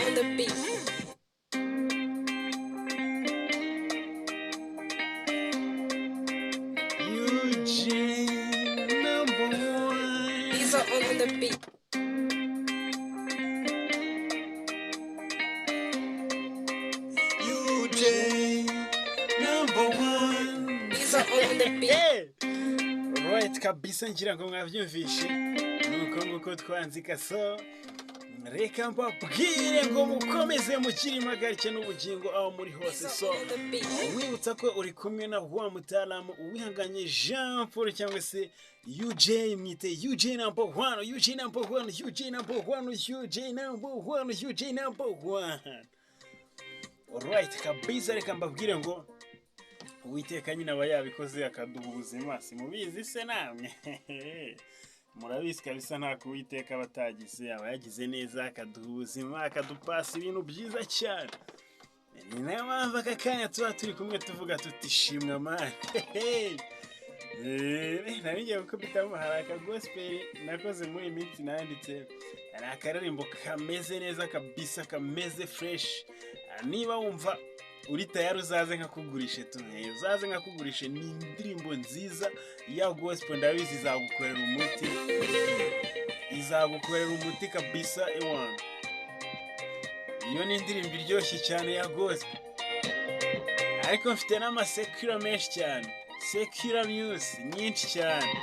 on the beat. Eugene #1. These are on the beat. Eugene #1. These are on the beat. Right kabisa ngira ngo mwavyumvishe nuko nguko twanzika so reka mbabwire ngo mukomeze mukirimagarike n'ubugingo aho muri hose so wibutsa ko uri kumwe na wa mutaalamu uwihanganye Jean Paul cyangwa se UJ mwite UJ #1 UJ #1 UJ #1 UJ #1. Alright kabisa reka mbabwire ngo Uwiteka nyine aba yabikoze akaduha ubuzima simubizi se namwe murabizi kabisa nta kuwiteka batagize aba yagize neza akaduha ubuzima akadupasa ibintu byiza cyane ni nayo mpamvu aka kanya tuba turi kumwe tuvuga tuti shimwa mani narigiye gukubitamo hari akagospel nakoze muri iyi minsi nanditse hari akaririmbo kameze neza kabisa kameze fresh niba wumva uri tayari uzaze nkakugurishe uzaze nkakugurishe ni indirimbo nziza ya gospel ndabizi izagukorera umuti kabisa ewana iyo ni indirimbo iryoshye cyane ya gospel ariko mfite n'amasekura menshi cyane sekura news nyinshi cyane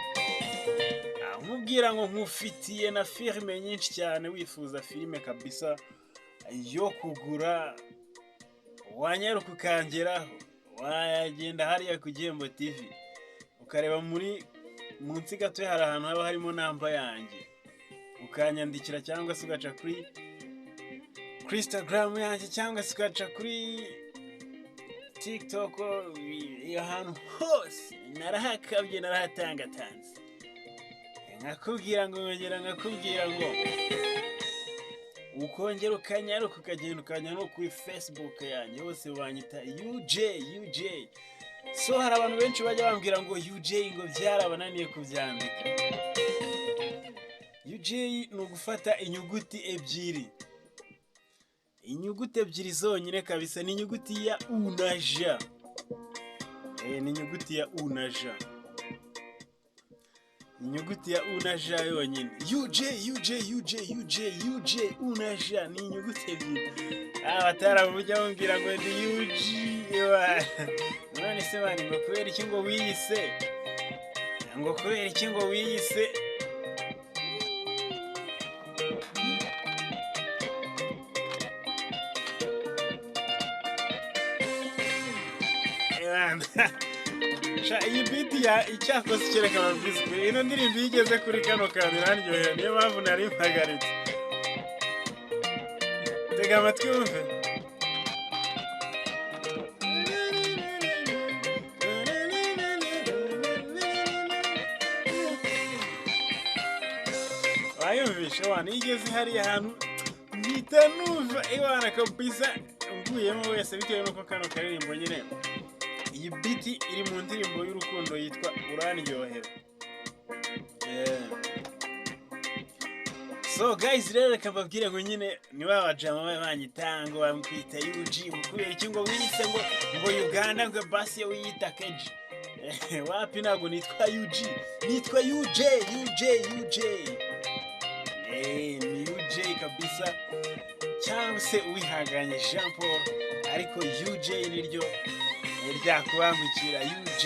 nkubwira ngo nkufitiye na filime nyinshi cyane wifuza filime kabisa yo kugura wanyaruka ukangeraho wagenda hariya ku Gihembo TV ukareba munsi gato hari ahantu haba harimo namba yanjye ukanyandikira cyangwa se ugaca kuri Instagram yanjye cyangwa se ugaca kuri TikTok ahantu hose narahakabye narahatangatanze nkakubwira ngo ukongera ukanyaruka ukagenda ukanya no kuri Facebook yanjye hose wanyita UJ so hari abantu benshi bajya bambwira ngo UJ ngo byarabananiye kubyandika UJ ni ugufata inyuguti ebyiri zonyine kabisa ni inyuguti ya U na J ni inyuguti ya U na J inyuguti ya U na J yonyine UJ U na J ni inyuguti ebyiri abataravuga bambwira ngo ndi UG none se bari ngo kubera iki ngo wiyise iyi biti ya icyakoze kereka ababwiswe ino ndirimbo igeze kuri kano kantu irandyohera niyo mpamvu nari mpagaritse tega amatwi wumve wayumvishe wana igeze hariya hantu mpita numva iwana kabisa nguyemo wese bitewe nuko kano karirimbo nyine iyi biti iri mu ndirimbo y'urukundo yitwa urandyohera so guys rero reka mbabwire ngo nyine niba abajama banyita ngo bamwita UG kubera iki ngo wiyise ngo Uganda ngo basi yo wiyita keji wapi ntabwo nitwa UG nitwa UJ ni UJ kabisa cyangwa se uwihanganye Jean Paul ariko UJ niryo ryakubangukira UJ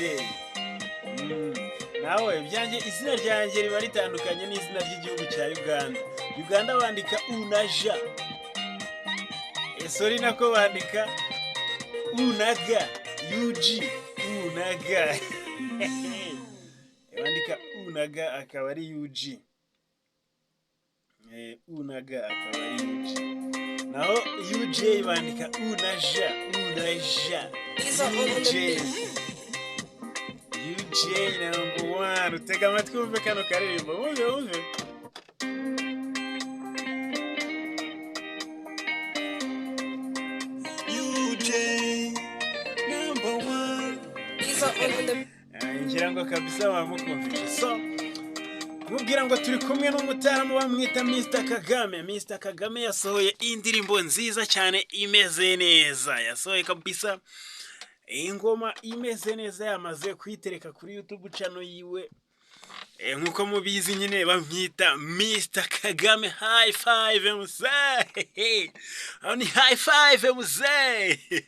nawe byanjye izina ryanjye riba ritandukanye n'izina ry'igihugu cya Uganda bandika U na J sorry nako bandika U na G UG U na G bandika U na G akaba ari UG U na G akaba ari UG naho UJ bandika U na J UJ #1 utega amatwi wumve kano karirimbo wumve UJ #1 ngira ngo kabisa wamukumvishe so mubwira ngo turi kumwe n'umutaramu bamwita Mr.kagame. Mr.kagame yasohoye indirimbo nziza cyane imeze neza, yasohoye kabisa ingoma imeze neza, yamaze kuyitereka kuri YouTube channel yiwe. Nkuko mubizi nyine bamwita Mr.kagame hi5mzee. Aho ni hi5mzee.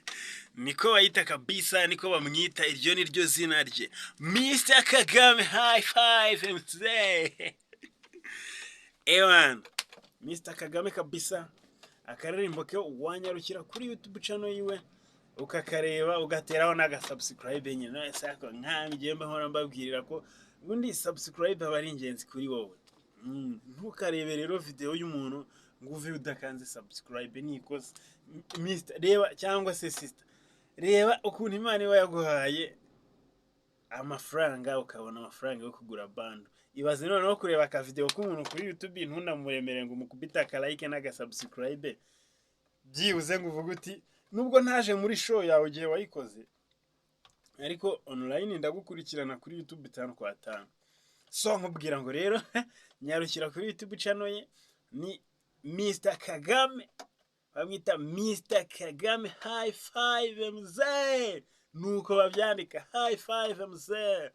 Niko bayita kabisa, niko bamwita, iryo ni ryo zina rye, Mr.kagame hi5mzee. Ewan, Mr.kagame kabisa, akaririmbo ke wanyarukira kuri YouTube channel yiwe ukakareba, ugateraho naga subscribe nyine. No sako nkamijemba nkora mbabwirira ko ubundi subscribe aba ari ingenzi kuri wowe. Ntukarebe rero video y'umuntu nguve udakanze subscribe, nikoze Mr. Reba cyangwa se sister, reba ukuntu Imana iba yaguhaye amafaranga, ukabona amafaranga yo kugura bando. Ibaze noneho kureba ka video k'umuntu kuri YouTube ntunamuremere ngo mukubita ka like naga subscribe, byibuze ngo uvuga uti nubwo ntaje muri show yawe gihe wayikoze, ariko online ndagukurikirana kuri YouTube 5 kwa 5. So nkubwira ngo rero nyarukira kuri YouTube channel ye, ni Mr.kagame, bamwita Mr.kagame hi5mzee, nuko babyandika hi5mzee.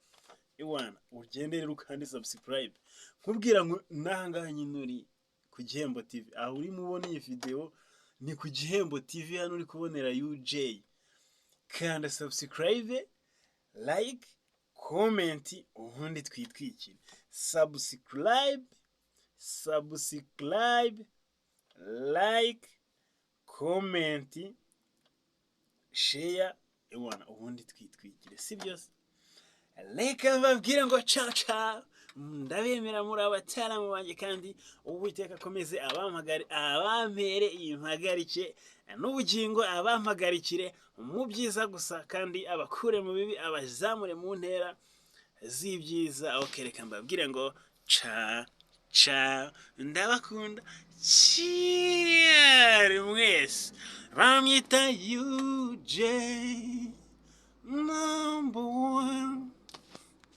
Iwana ugendere ukandi subscribe, nkubwira ngo nanga nyine uri ku Gihembo TV, aho uri mubona iyi video ni ku Gihembo TV, hano uri kubonera UJ. Kanda subscribe, like, comment, ubundi twitwikire. Subscribe, like, comment, share, ewana ubundi twitwikire, si byose. Reka mbabwire ngo ciao ciao, ndabemera muri abataramu banjye, kandi Uwiteka akomeze abampagare, abampere impagarike n'ubugingo, abampagarikire mu byiza gusa, kandi abakure mu bibi, abazamure mu ntera z'ibyiza. Okay, reka mbabwire ngo ciao, ndabakunda cyane mwese. Bamwita UJ #1.